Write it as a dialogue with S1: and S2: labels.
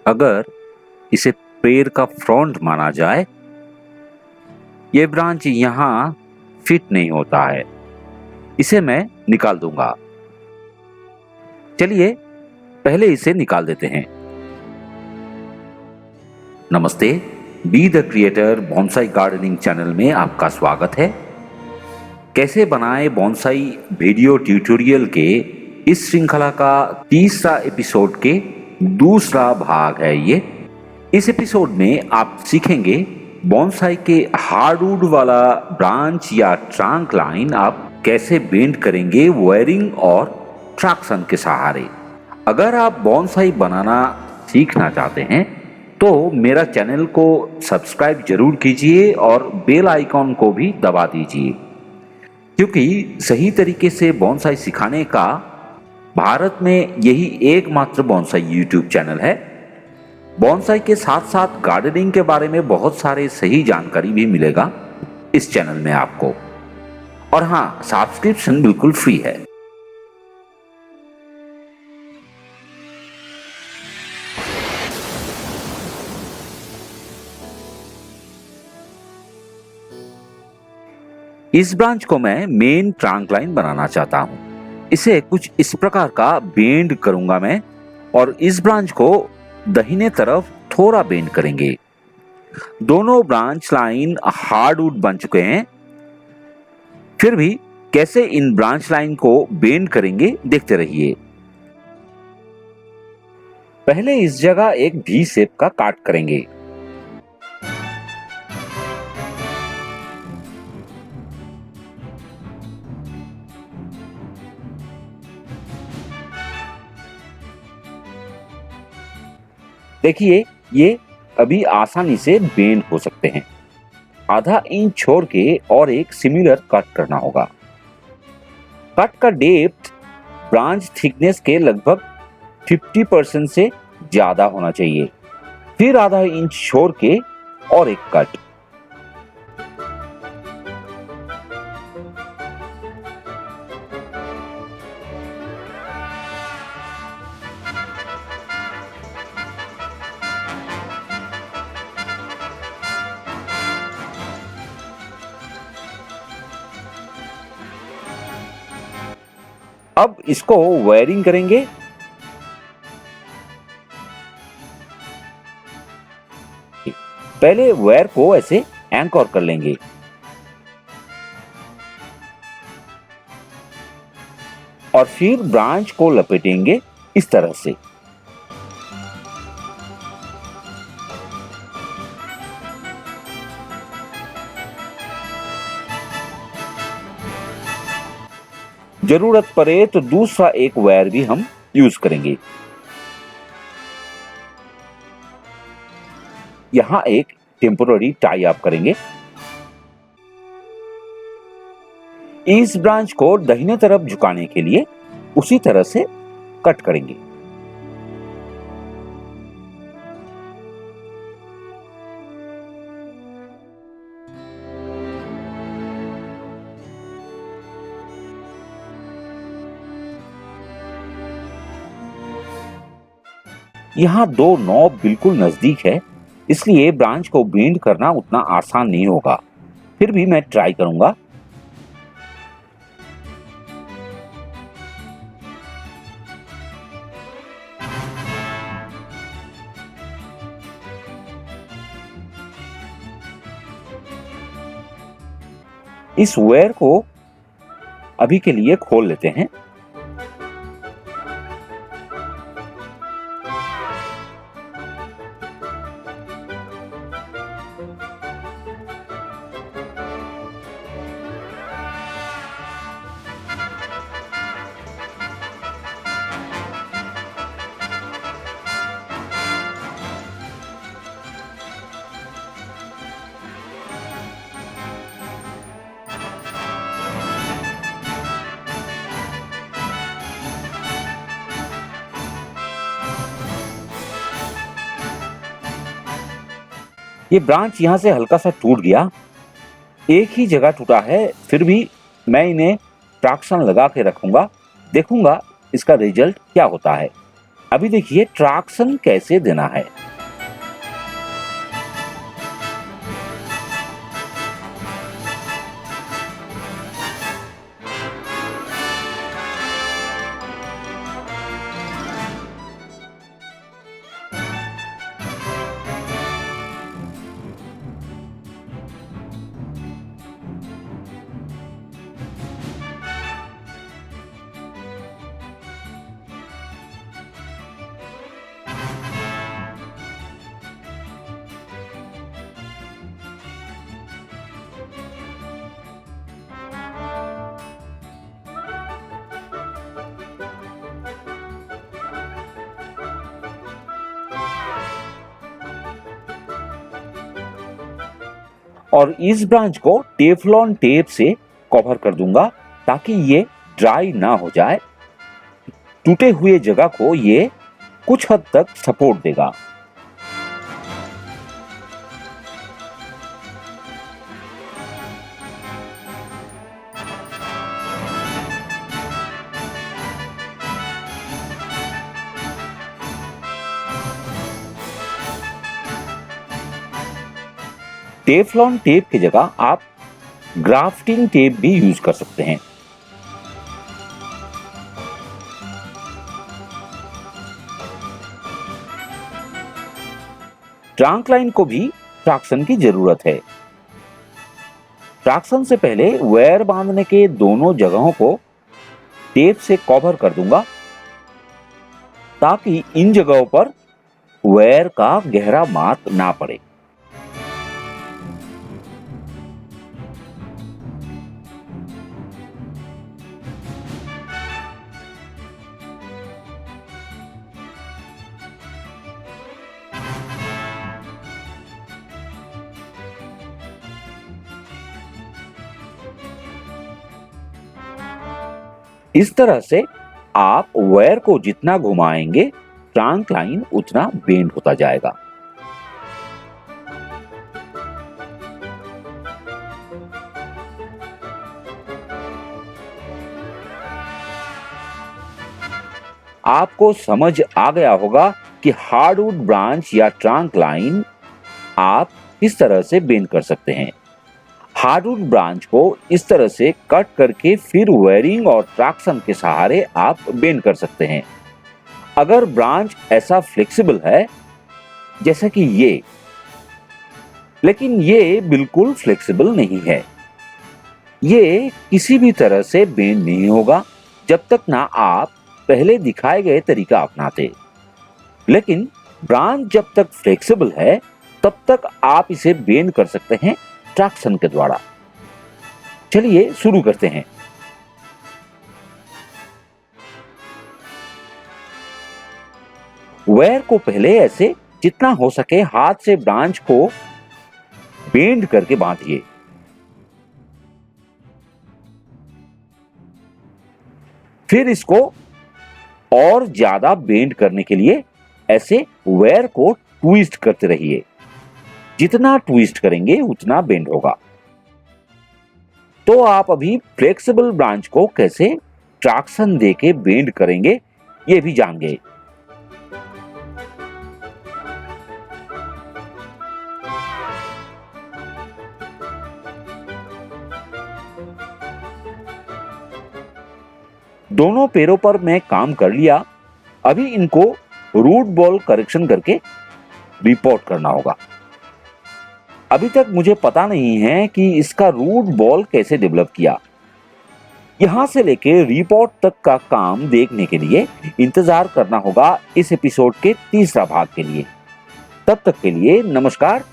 S1: अगर इसे पेड़ का फ्रंट माना जाए, ये ब्रांच यहाँ फिट नहीं होता है, इसे मैं निकाल दूंगा। चलिए पहले इसे निकाल देते हैं। नमस्ते, be the creator bonsai gardening channel में आपका स्वागत है। कैसे बनाए बोनसाई वीडियो ट्यूटोरियल के इस श्रृंखला का तीसरा एपिसोड के दूसरा भाग है ये। इस एपिसोड में आप सीखेंगे बोनसाई के हार्डवुड वाला ब्रांच या ट्रंक लाइन आप कैसे बेंड करेंगे वायरिंग और ट्रैक्शन के सहारे। अगर आप बोनसाई बनाना सीखना चाहते हैं तो मेरा चैनल को सब्सक्राइब जरूर कीजिए और बेल आइकॉन को भी दबा दीजिए, क्योंकि सही तरीके से बोनसाई सिखाने का भारत में यही एकमात्र बोनसाई यूट्यूब चैनल है। बोनसाई के साथ साथ गार्डनिंग के बारे में बहुत सारे सही जानकारी भी मिलेगा इस चैनल में आपको। और हाँ, सब्सक्रिप्शन बिल्कुल फ्री है। इस ब्रांच को मैं मेन ट्रंक लाइन बनाना चाहता हूं। इसे कुछ इस प्रकार का बेंड करूंगा मैं, और इस ब्रांच को दाहिने तरफ थोड़ा बेंड करेंगे। दोनों ब्रांच लाइन हार्डवुड बन चुके हैं, फिर भी कैसे इन ब्रांच लाइन को बेंड करेंगे देखते रहिए। पहले इस जगह एक वी शेप का काट करेंगे। देखिए, ये अभी आसानी से बेंड हो सकते हैं। आधा इंच छोड़ के और एक सिमिलर कट करना होगा। कट का डेप्थ ब्रांच थिकनेस के लगभग 50% से ज्यादा होना चाहिए। फिर आधा इंच छोड़ के और एक कट। अब इसको वायरिंग करेंगे। पहले वायर को ऐसे एंकर कर लेंगे। और फिर ब्रांच को लपेटेंगे इस तरह से। जरूरत पड़े तो दूसरा एक वायर भी हम यूज करेंगे। यहां एक टेम्पोररी टाई अप करेंगे। इस ब्रांच को दाहिने तरफ झुकाने के लिए उसी तरह से कट करेंगे। यहाँ दो नॉब बिल्कुल नजदीक है, इसलिए ब्रांच को बेंड करना उतना आसान नहीं होगा। फिर भी मैं ट्राई करूंगा। इस वायर को अभी के लिए खोल लेते हैं। ये ब्रांच यहां से हल्का सा टूट गया, एक ही जगह टूटा है। फिर भी मैं इन्हें ट्रैक्शन लगा के रखूंगा, देखूंगा इसका रिजल्ट क्या होता है। अभी देखिए ट्रैक्शन कैसे देना है। और इस ब्रांच को टेफलॉन टेप से कवर कर दूंगा ताकि ये ड्राई ना हो जाए। टूटे हुए जगह को ये कुछ हद तक सपोर्ट देगा। टेफलॉन टेप की जगह आप ग्राफ्टिंग टेप भी यूज कर सकते हैं। ट्रंक लाइन को भी ट्रैक्शन की जरूरत है। ट्रैक्शन से पहले वायर बांधने के दोनों जगहों को टेप से कवर कर दूंगा ताकि इन जगहों पर वायर का गहरा मार्क ना पड़े। इस तरह से आप वायर को जितना घुमाएंगे ट्रंक लाइन उतना बेंड होता जाएगा। आपको समझ आ गया होगा कि हार्डवुड ब्रांच या ट्रंक लाइन आप इस तरह से बेंड कर सकते हैं। हार्डवुड ब्रांच को इस तरह से कट करके फिर वायरिंग और ट्रैक्शन के सहारे आप बेंड कर सकते हैं। अगर ब्रांच ऐसा फ्लेक्सिबल है जैसा कि ये, लेकिन ये बिल्कुल फ्लेक्सिबल नहीं है। ये किसी भी तरह से बेंड नहीं होगा जब तक ना आप पहले दिखाए गए तरीका अपनाते। लेकिन ब्रांच जब तक फ्लेक्सिबल है तब तक आप इसे बेंड कर सकते हैं ट्रैक्शन के द्वारा। चलिए शुरू करते हैं। वायर को पहले ऐसे जितना हो सके हाथ से ब्रांच को बेंड करके बांधिए। फिर इसको और ज्यादा बेंड करने के लिए ऐसे वायर को ट्विस्ट करते रहिए। जितना ट्विस्ट करेंगे उतना बेंड होगा। तो आप अभी फ्लेक्सिबल ब्रांच को कैसे ट्रैक्शन देके बेंड करेंगे ये भी जान गए। दोनों पैरों पर मैं काम कर लिया। अभी इनको रूट बॉल करेक्शन करके रिपोर्ट करना होगा। अभी तक मुझे पता नहीं है कि इसका रूट बॉल कैसे डेवलप किया। यहां से लेके रिपोर्ट तक का काम देखने के लिए इंतजार करना होगा इस एपिसोड के तीसरा भाग के लिए। तब तक के लिए नमस्कार।